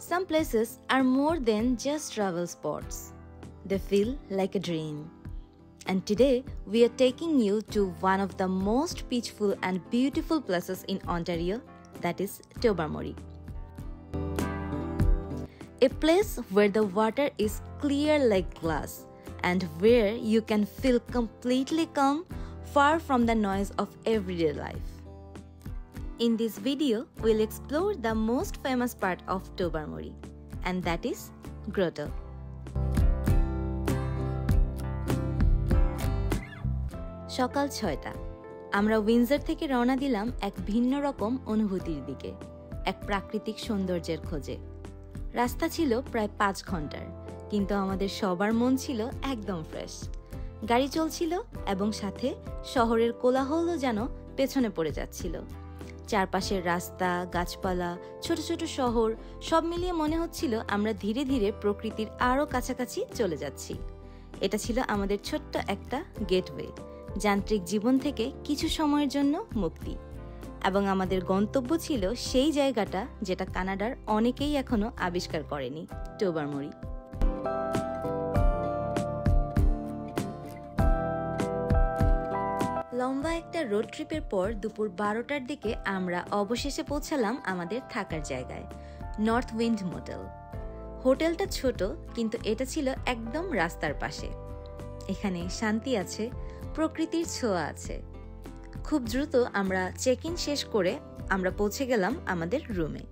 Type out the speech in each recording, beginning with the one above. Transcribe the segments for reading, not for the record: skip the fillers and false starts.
Some places are more than just travel spots. They feel like a dream. And today, we are taking you to one of the most peaceful and beautiful places in Ontario, that is Tobermory. A place where the water is clear like glass and where you can feel completely calm, far from the noise of everyday life. In this video, we'll explore the most famous part of Tobermory, and that is Grotto. সকাল 6টা আমরা Windsor থেকে রওনা দিলাম এক ভিন্ন রকম অনুভূতির দিকে, এক প্রাকৃতিক সৌন্দর্যের খোঁজে। রাস্তা ছিল প্রায় 5 ঘন্টার, কিন্তু আমাদের সবার মন ছিল একদম ফ্রেশ। গাড়ি চলছিল এবং সাথে শহরের কোলাহলও যেন পেছনে পড়ে যাচ্ছিল। চারপাশের রাস্তা, গাছপালা, ছোট ছোট শহর সব মিলিয়ে মনে হচ্ছিল আমরা ধীরে ধীরে প্রকৃতির আরও কাছাকাছি চলে যাচ্ছি। এটা ছিল আমাদের ছোট্ট একটা গেটওয়ে, যান্ত্রিক জীবন থেকে কিছু সময়ের জন্য মুক্তি। এবং আমাদের গন্তব্য ছিল সেই জায়গাটা যেটা কানাডার অনেকেই এখনো আবিষ্কার করেনি, টোবারমরি। লম্বা একটা রোড ট্রিপের পর দুপুর 12টার দিকে আমরা অবশেষে পৌঁছালাম আমাদের থাকার জায়গায়, নর্থ উইন্ড মোটেল। হোটেলটা ছোট, কিন্তু এটা ছিল একদম রাস্তার পাশে। এখানে শান্তি আছে, প্রকৃতির ছোঁয়া আছে। খুব দ্রুত আমরা চেক ইন শেষ করে আমরা পৌঁছে গেলাম আমাদের রুমে।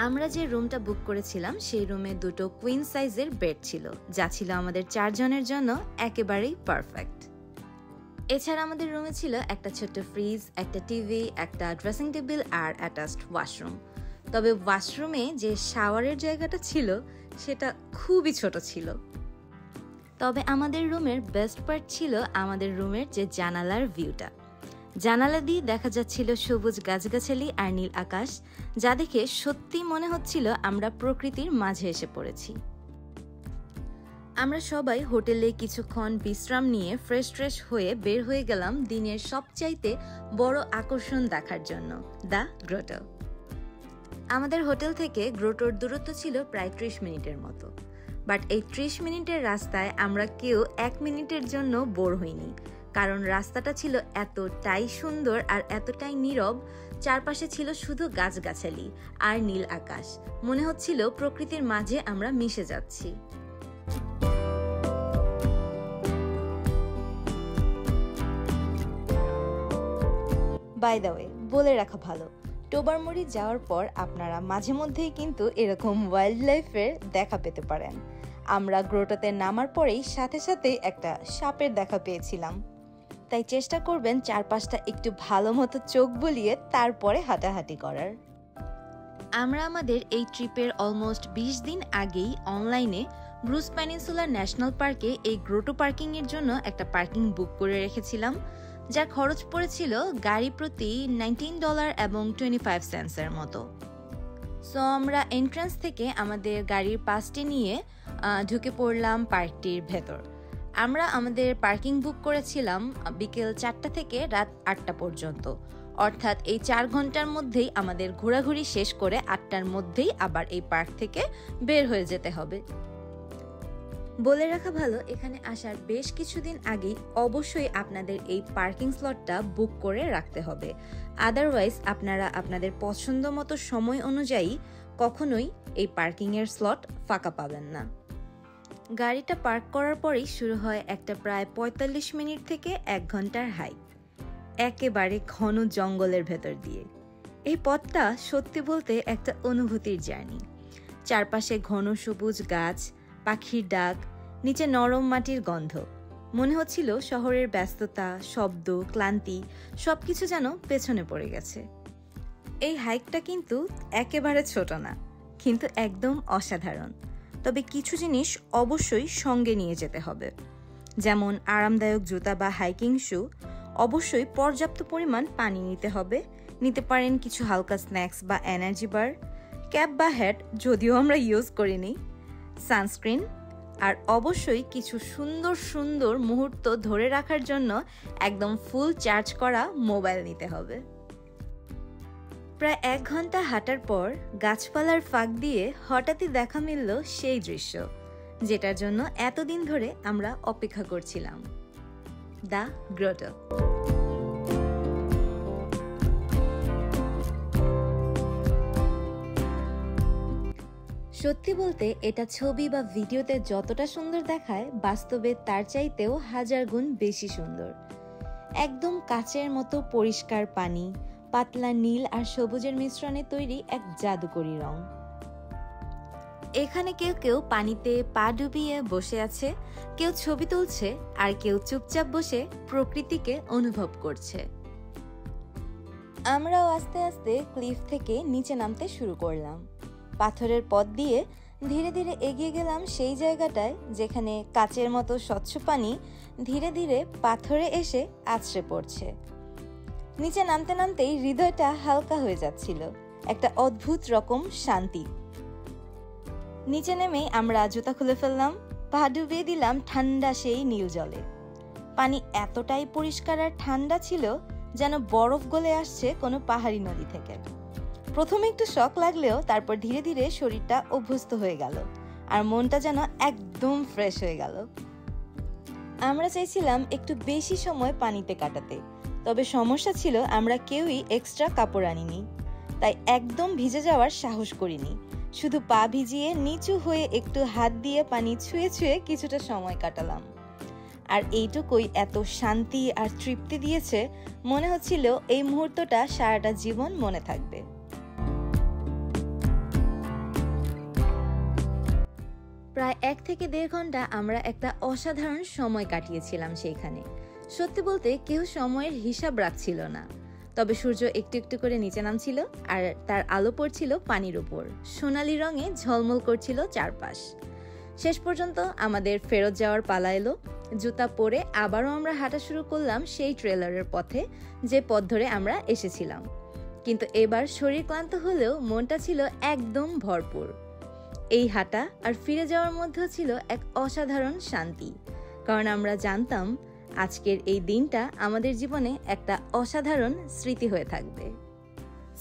আমরা যে রুমটা বুক করেছিলাম সেই রুমে দুটো কুইন সাইজের বেড ছিল, যা ছিল আমাদের 4 জনের জন্য একেবারেই পারফেক্ট। এছাড়া আমাদের রুমে ছিল একটা ছোট্ট ফ্রিজ, একটা টিভি, একটা ড্রেসিং টেবিল আর অ্যাটাচড ওয়াশরুম। তবে ওয়াশরুমে যে শাওয়ারের জায়গাটা ছিল সেটা খুবই ছোট ছিল। তবে আমাদের রুমের বেস্ট পার্ট ছিল আমাদের রুমের যে জানালার ভিউটা। জানালা দিয়ে দেখা যাচ্ছিল সবুজ গাছগাছালি আর নীল আকাশ, যা দেখে সত্যি মনে হচ্ছিল আমরা প্রকৃতির মাঝে এসে পড়েছি। আমরা সবাই হোটেলে কিছুক্ষণ বিশ্রাম নিয়ে ফ্রেশ হয়ে বের হয়ে গেলাম দিনের সবচাইতে বড় আকর্ষণ দেখার জন্য, দ্য গ্রোটো। আমাদের হোটেল থেকে গ্রোটোর দূরত্ব ছিল প্রায় 30 মিনিটের মতো। বাট এই 30 মিনিটের রাস্তায় আমরা কেউ 1 মিনিটের জন্য বোর হইনি, কারণ রাস্তাটা ছিল এতটাই সুন্দর আর এতটাই নীরব। চারপাশে ছিল শুধু গাছগাছালি আর নীল আকাশ। মনে হচ্ছিল প্রকৃতির মাঝে আমরা মিশে যাচ্ছি। বাই দ্য ওয়ে, বলে রাখা ভালো, টোবারমরি যাওয়ার পর আপনারা মাঝে মধ্যেই কিন্তু এরকম ওয়াইল্ড লাইফের দেখা পেতে পারেন। আমরা গ্রোটোতে নামার পরেই সাথে সাথে একটা সাপের দেখা পেয়েছিলাম। তাই চেষ্টা করবেন চারপাশটা একটু ভালো মতো চোখ বুলিয়ে তারপরে হাঁটাহাঁটি করার। আমরা আমাদের এই ট্রিপের অলমোস্ট 20 দিন আগেই অনলাইনে ব্রুস পেনিনসুলার ন্যাশনাল পার্কে এই গ্রোটো পার্কিং এর জন্য একটা পার্কিং বুক করে রেখেছিলাম, যার খরচ পড়েছিল গাড়ি প্রতি $19 এবং 25 সেন্টসের মতো। সো আমরা এন্ট্রান্স থেকে আমাদের গাড়ির পাসটি নিয়ে ঢুকে পড়লাম পার্কটির ভেতর। আমরা আমাদের পার্কিং বুক করেছিলাম বিকেল 4টা থেকে রাত 8টা পর্যন্ত, অর্থাৎ এই 4 ঘন্টার মধ্যেই আমাদের ঘোরাঘুরি শেষ করে 8টার মধ্যেই আবার এই পার্ক থেকে বের হয়ে যেতে হবে। বলে রাখা ভালো, এখানে আসার বেশ কিছুদিন আগেই অবশ্যই আপনাদের এই পার্কিং স্লটটা বুক করে রাখতে হবে। আদারওয়াইজ আপনারা আপনাদের পছন্দ মতো সময় অনুযায়ী কখনোই এই পার্কিংয়ের স্লট ফাঁকা পাবেন না। গাড়িটা পার্ক করার পরেই শুরু হয় একটা প্রায় 45 মিনিট থেকে 1 ঘন্টার হাইক, একেবারে ঘন জঙ্গলের ভেতর দিয়ে। এই পথটা সত্যি বলতে একটা অনুভূতির জার্নি। চারপাশে ঘন সবুজ গাছ, পাখির ডাক, নিচে নরম মাটির গন্ধ। মনে হচ্ছিল শহরের ব্যস্ততা, শব্দ, ক্লান্তি সবকিছু যেন পেছনে পড়ে গেছে। এই হাইকটা কিন্তু একেবারে ছোট না, কিন্তু একদম অসাধারণ। তবে কিছু জিনিস অবশ্যই সঙ্গে নিয়ে যেতে হবে। যেমন আরামদায়ক জুতা বা হাইকিং শু, অবশ্যই পর্যাপ্ত পরিমাণ পানি নিতে হবে। নিতে পারেন কিছু হালকা স্ন্যাক্স বা এনার্জি বার, ক্যাপ বা হ্যাট যদিও আমরা ইউজ করিনি, সানস্ক্রিন, আর অবশ্যই কিছু সুন্দর সুন্দর মুহূর্ত ধরে রাখার জন্য একদম ফুল চার্জ করা মোবাইল নিতে হবে। প্রায় 1 ঘন্টা হাঁটার পর গাছপালার ফাঁক দিয়ে হঠাৎই দেখা মিলল সেই দৃশ্য যেটার জন্য এতদিন ধরে আমরা অপেক্ষা করছিলাম, দ্য গ্রোটো। সত্যি বলতে এটা ছবি বা ভিডিওতে যতটা সুন্দর দেখায়, বাস্তবে তার চাইতেও 1000 গুণ বেশি সুন্দর। একদম কাচের মতো পরিষ্কার পানি, পাতলা নীল আর সবুজের মিশ্রণে তৈরি এক জাদুকরী রং। এখানে কেউ কেউ পানিতে পা ডুবিয়ে বসে আছে, কেউ ছবি তুলছে, আর কেউ চুপচাপ বসে প্রকৃতিকে অনুভব করছে। আমরাও আস্তে আস্তে ক্লিফ থেকে নিচে নামতে শুরু করলাম। পাথরের পথ দিয়ে ধীরে ধীরে এগিয়ে গেলাম সেই জায়গাটায় যেখানে কাচের মতো স্বচ্ছ পানি ধীরে ধীরে পাথরে এসে আছড়ে পড়ছে। নিচে নামতে নামতেই হৃদয়টা হালকা হয়ে যাচ্ছিল, একটা অদ্ভুত রকম শান্তি। নিচে নেমেই আমরা জুতা খুলে ফেললাম, পা ডুবিয়ে দিলাম ঠান্ডা সেই নীল জলে। পানি এতটাই পরিষ্কার আর ঠান্ডা ছিল যেন বরফ গলে আসছে কোনো পাহাড়ি নদী থেকে। প্রথমে একটু শক লাগলেও তারপর ধীরে ধীরে শরীরটা অভ্যস্ত হয়ে গেল আর মনটা যেন একদম ফ্রেশ হয়ে গেল। আমরা চাইছিলাম একটু বেশি সময় পানিতে কাটাতে, তবে সমস্যা ছিল আমরা কেউই এক্সট্রা কাপড় আনিনি, তাই একদম ভিজে যাওয়ার সাহস করিনি। শুধু পা ভিজিয়ে নিচু হয়ে একটু হাত দিয়ে পানি ছুঁয়ে ছুঁয়ে কিছুটা সময় কাটালাম। আর এইটুকুই এত শান্তি আর তৃপ্তি দিয়েছে, মনে হচ্ছিল এই মুহূর্তটা সারাটা জীবন মনে থাকবে। প্রায় 1 থেকে 1.5 ঘন্টা আমরা একটা অসাধারণ সময় কাটিয়েছিলাম সেইখানে। সত্যি বলতে কেউ সময়ের হিসাব রাখছিল না, তবে সূর্য একটু একটু করে নিচে নামছিল আর তার আলো পড়ছিল পানির উপর, সোনালি রঙে ঝলমল করছিল চারপাশ। শেষ পর্যন্ত আমাদের ফেরত যাওয়ার পালা এলো। জুতা পরে আবারও আমরা হাঁটা শুরু করলাম সেই ট্রেলারের পথে, যে পথ ধরে আমরা এসেছিলাম। কিন্তু এবার শরীর ক্লান্ত হলেও মনটা ছিল একদম ভরপুর। এই হাঁটা আর ফিরে যাওয়ার মধ্যে ছিল এক অসাধারণ শান্তি, কারণ আমরা জানতাম আজকের এই দিনটা আমাদের জীবনে একটা অসাধারণ স্মৃতি হয়ে থাকবে।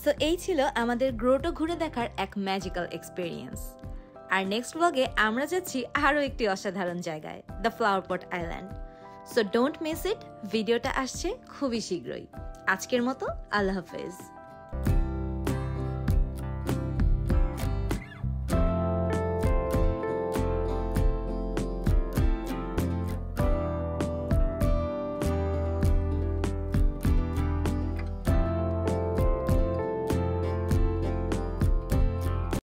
সো এই ছিল আমাদের গ্রোটো ঘুরে দেখার এক ম্যাজিক্যাল এক্সপেরিয়েন্স। আর নেক্সট ব্লগে আমরা যাচ্ছি আরও একটি অসাধারণ জায়গায়, the flower pot island. So don't miss it. ভিডিওটা আসছে খুবই শীঘ্রই। আজকের মতো আল্লাহ হাফেজ।